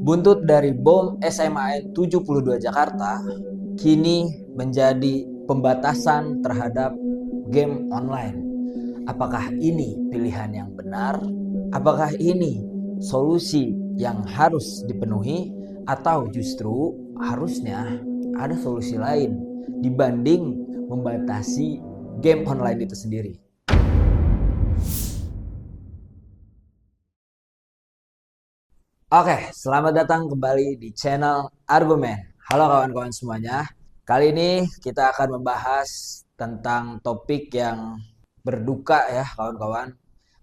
Buntut dari bom SMAN 72 Jakarta kini menjadi pembatasan terhadap game online. Apakah ini pilihan yang benar? Apakah ini solusi yang harus dipenuhi? Atau justru harusnya ada solusi lain dibanding membatasi game online itu sendiri? Oke, selamat datang kembali di channel Argumen. Halo kawan-kawan semuanya. Kali ini kita akan membahas tentang topik yang berduka ya kawan-kawan.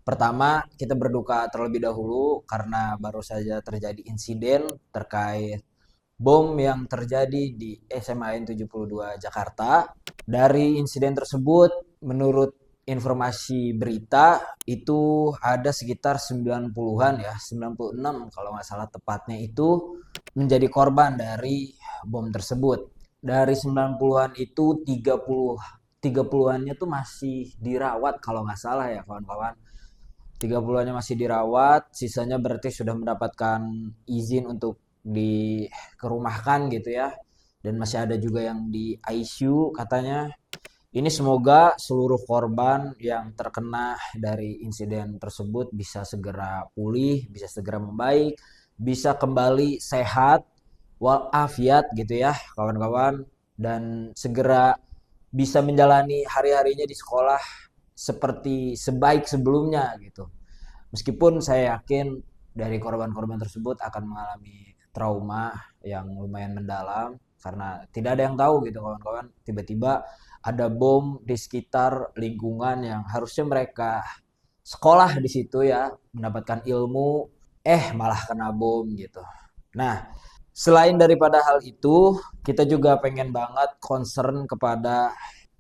Pertama, kita berduka terlebih dahulu karena baru saja terjadi insiden terkait bom yang terjadi di SMAN 72 Jakarta. Dari insiden tersebut, menurut informasi berita itu ada sekitar 90-an ya, 96 kalau nggak salah tepatnya itu menjadi korban dari bom tersebut. Dari 90-an itu 30-annya tuh masih dirawat kalau nggak salah ya kawan-kawan. 30-annya masih dirawat, sisanya berarti sudah mendapatkan izin untuk dikerumahkan gitu ya. Dan masih ada juga yang di ICU katanya. Ini semoga seluruh korban yang terkena dari insiden tersebut bisa segera pulih, bisa segera membaik, bisa kembali sehat walafiat gitu ya kawan-kawan, dan segera bisa menjalani hari-harinya di sekolah seperti sebaik sebelumnya gitu. Meskipun saya yakin dari korban-korban tersebut akan mengalami trauma yang lumayan mendalam karena tidak ada yang tahu gitu kawan-kawan, tiba-tiba ada bom di sekitar lingkungan yang harusnya mereka sekolah di situ ya, mendapatkan ilmu, malah kena bom gitu. Nah, selain daripada hal itu, kita juga pengen banget concern kepada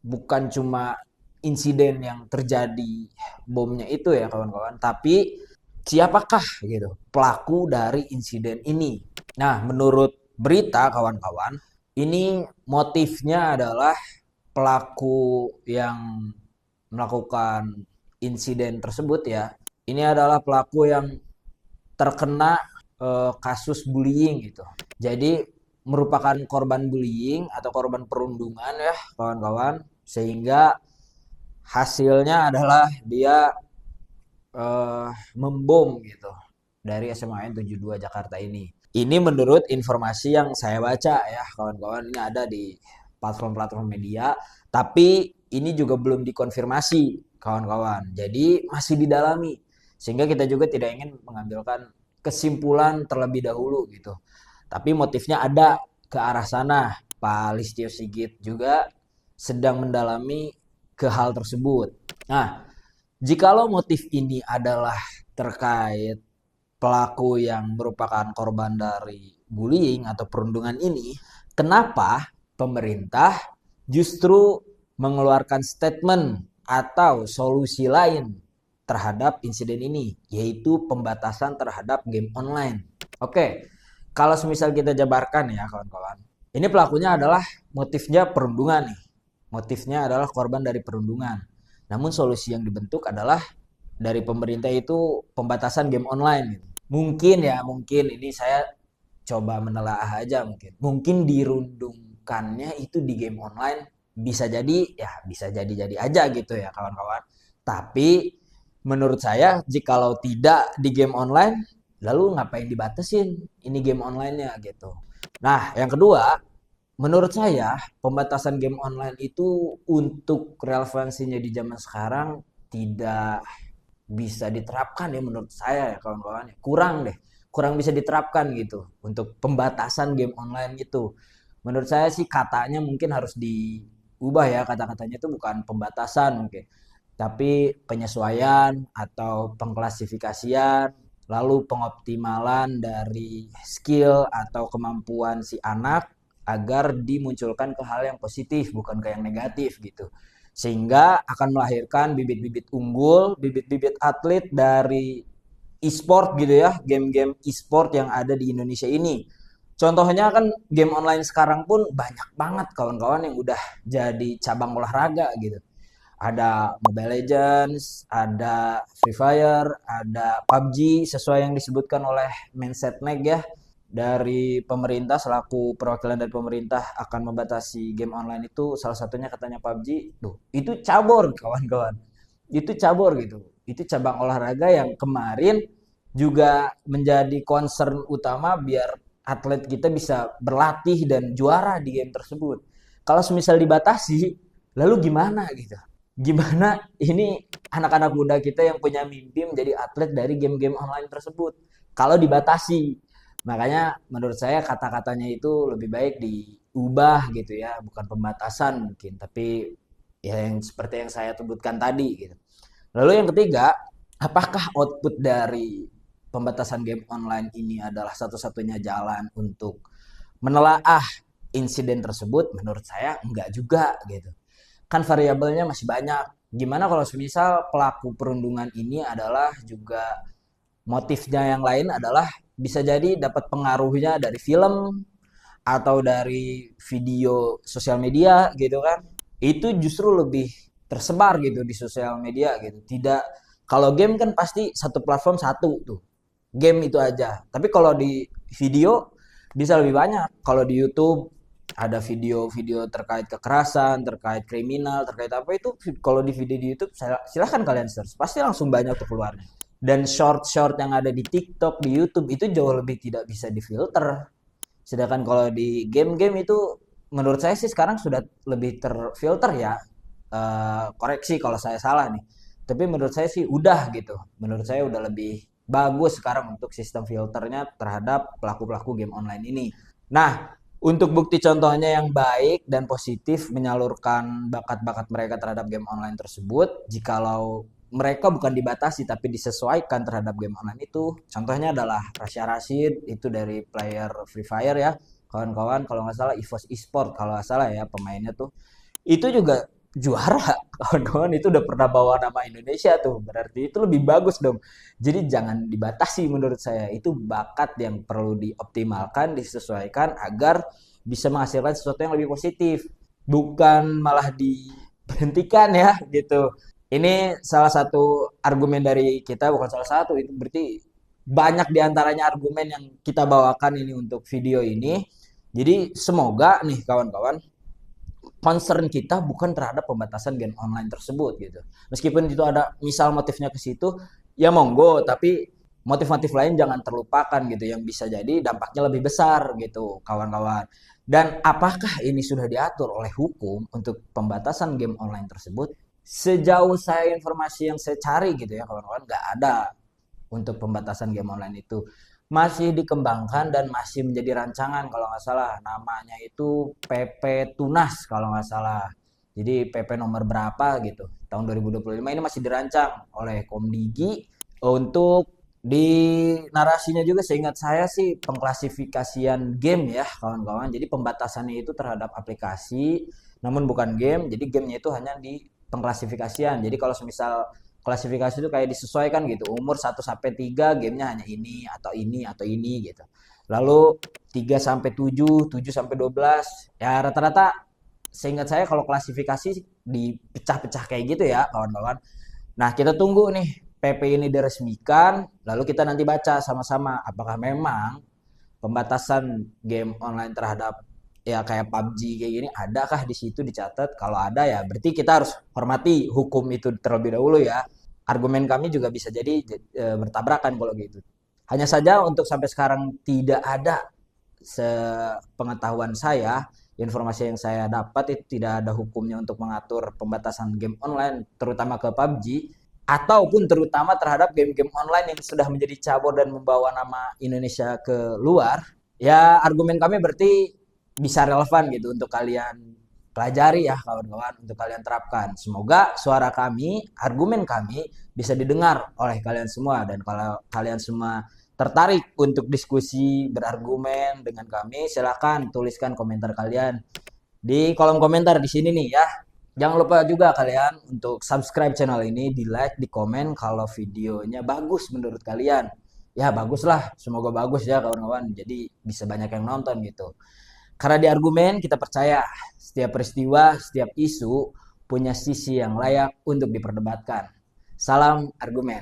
bukan cuma insiden yang terjadi bomnya itu ya kawan-kawan, tapi siapakah gitu pelaku dari insiden ini. Nah, menurut berita kawan-kawan, ini motifnya adalah pelaku yang melakukan insiden tersebut ya. Ini adalah pelaku yang terkena kasus bullying gitu. Jadi merupakan korban bullying atau korban perundungan ya kawan-kawan, sehingga hasilnya adalah dia membom gitu dari SMAN 72 Jakarta ini. Ini menurut informasi yang saya baca ya kawan-kawan, ini ada di platform-platform media, tapi ini juga belum dikonfirmasi kawan-kawan. Jadi masih didalami sehingga kita juga tidak ingin mengambilkan kesimpulan terlebih dahulu gitu. Tapi motifnya ada ke arah sana. Pak Listio Sigit juga sedang mendalami ke hal tersebut. Nah, jikalau motif ini adalah terkait pelaku yang merupakan korban dari bullying atau perundungan ini, kenapa pemerintah justru mengeluarkan statement atau solusi lain terhadap insiden ini, yaitu pembatasan terhadap game online? Oke, kalau semisal kita jabarkan ya kawan-kawan, ini pelakunya adalah motifnya perundungan nih. Motifnya adalah korban dari perundungan. Namun solusi yang dibentuk adalah dari pemerintah itu pembatasan game online gitu. Mungkin ya, mungkin ini saya coba menelaah aja mungkin. Mungkin dirundungkannya itu di game online, bisa jadi ya, bisa jadi-jadi aja gitu ya kawan-kawan. Tapi menurut saya jikalau tidak di game online, lalu ngapain dibatasin ini game online-nya gitu. Nah, yang kedua, menurut saya pembatasan game online itu untuk relevansinya di zaman sekarang tidak bisa diterapkan ya menurut saya ya kawan-kawan. Kurang bisa diterapkan gitu untuk pembatasan game online itu. Menurut saya sih katanya mungkin harus diubah ya, kata-katanya itu bukan pembatasan mungkin, tapi penyesuaian atau pengklasifikasian, lalu pengoptimalan dari skill atau kemampuan si anak agar dimunculkan ke hal yang positif bukan ke yang negatif gitu, sehingga akan melahirkan bibit-bibit unggul, bibit-bibit atlet dari e-sport gitu ya, game-game e-sport yang ada di Indonesia ini. Contohnya kan game online sekarang pun banyak banget kawan-kawan yang udah jadi cabang olahraga gitu. Ada Mobile Legends, ada Free Fire, ada PUBG sesuai yang disebutkan oleh Mindset Mag ya. dari pemerintah, selaku perwakilan dari pemerintah akan membatasi game online itu salah satunya katanya PUBG. Tuh, itu cabur kawan-kawan. Itu cabur gitu. Itu cabang olahraga yang kemarin juga menjadi concern utama biar atlet kita bisa berlatih dan juara di game tersebut. Kalau semisal dibatasi, lalu gimana gitu? Gimana ini anak-anak muda kita yang punya mimpi menjadi atlet dari game-game online tersebut? Kalau dibatasi, makanya menurut saya kata-katanya itu lebih baik diubah gitu ya, bukan pembatasan mungkin, tapi ya yang seperti yang saya sebutkan tadi gitu. Lalu yang ketiga, apakah output dari pembatasan game online ini adalah satu-satunya jalan untuk menelaah insiden tersebut? Menurut saya enggak juga gitu. Kan variabelnya masih banyak. Gimana kalau semisal pelaku perundungan ini adalah juga motifnya yang lain adalah bisa jadi dapat pengaruhnya dari film atau dari video sosial media gitu kan. Itu justru lebih tersebar gitu di sosial media gitu. Tidak, kalau game kan pasti satu platform satu tuh. Game itu aja. Tapi kalau di video bisa lebih banyak. Kalau di YouTube ada video-video terkait kekerasan, terkait kriminal, terkait apa itu, kalau di video di YouTube silahkan kalian search, pasti langsung banyak tuh keluarnya. Dan short-short yang ada di TikTok, di YouTube itu jauh lebih tidak bisa difilter. Sedangkan kalau di game-game itu menurut saya sih sekarang sudah lebih terfilter ya. Koreksi kalau saya salah nih. Tapi menurut saya sih udah gitu. Menurut saya udah lebih bagus sekarang untuk sistem filternya terhadap pelaku-pelaku game online ini. Nah, untuk bukti contohnya yang baik dan positif menyalurkan bakat-bakat mereka terhadap game online tersebut, jikalau mereka bukan dibatasi tapi disesuaikan terhadap game online itu, contohnya adalah Rasya Rashid, itu dari player Free Fire ya, kawan-kawan, kalau nggak salah EVOS Esport kalau nggak salah ya pemainnya tuh, itu juga juara. Kawan-kawan, itu udah pernah bawa nama Indonesia tuh, berarti itu lebih bagus dong. Jadi jangan dibatasi, menurut saya itu bakat yang perlu dioptimalkan, disesuaikan agar bisa menghasilkan sesuatu yang lebih positif, bukan malah diberhentikan ya gitu. Ini salah satu argumen dari kita, bukan salah satu, itu berarti banyak diantaranya argumen yang kita bawakan ini untuk video ini. Jadi semoga nih kawan-kawan, concern kita bukan terhadap pembatasan game online tersebut gitu. Meskipun itu ada misal motifnya ke situ, ya monggo, tapi motif-motif lain jangan terlupakan gitu yang bisa jadi dampaknya lebih besar gitu, kawan-kawan. Dan apakah ini sudah diatur oleh hukum untuk pembatasan game online tersebut? Sejauh saya informasi yang saya cari gitu ya, kawan-kawan, nggak ada untuk pembatasan game online itu. Masih dikembangkan dan masih menjadi rancangan kalau nggak salah. Namanya itu PP Tunas kalau nggak salah. Jadi PP nomor berapa gitu. Tahun 2025 ini masih dirancang oleh Komdigi untuk di narasinya juga, seingat saya sih pengklasifikasian game ya kawan-kawan. Jadi pembatasannya itu terhadap aplikasi namun bukan game. Jadi gamenya itu hanya di pengklasifikasian. Jadi kalau semisal klasifikasi itu kayak disesuaikan gitu. Umur 1 sampai 3 gamenya hanya ini atau ini atau ini gitu. Lalu 3 sampai 7, 7 sampai 12. Ya rata-rata seingat saya kalau klasifikasi dipecah-pecah kayak gitu ya, kawan-kawan. Nah, kita tunggu nih PP ini diresmikan, lalu kita nanti baca sama-sama apakah memang pembatasan game online terhadap ya kayak PUBG kayak gini adakah di situ dicatat. Kalau ada ya berarti kita harus hormati hukum itu terlebih dahulu ya. Argumen kami juga bisa jadi bertabrakan kalau gitu. Hanya saja untuk sampai sekarang tidak ada, sepengetahuan saya, informasi yang saya dapat itu tidak ada hukumnya untuk mengatur pembatasan game online terutama ke PUBG ataupun terutama terhadap game-game online yang sudah menjadi cabur dan membawa nama Indonesia ke luar. Ya argumen kami berarti bisa relevan gitu untuk kalian pelajari ya kawan-kawan, untuk kalian terapkan. Semoga suara kami, argumen kami bisa didengar oleh kalian semua, dan kalau kalian semua tertarik untuk diskusi berargumen dengan kami, silakan tuliskan komentar kalian di kolom komentar di sini nih ya. Jangan lupa juga kalian untuk subscribe channel ini, di like, di komen kalau videonya bagus menurut kalian. Ya baguslah, semoga bagus ya kawan-kawan. Jadi bisa banyak yang nonton gitu. Karena di argumen kita percaya setiap peristiwa, setiap isu punya sisi yang layak untuk diperdebatkan. Salam argumen.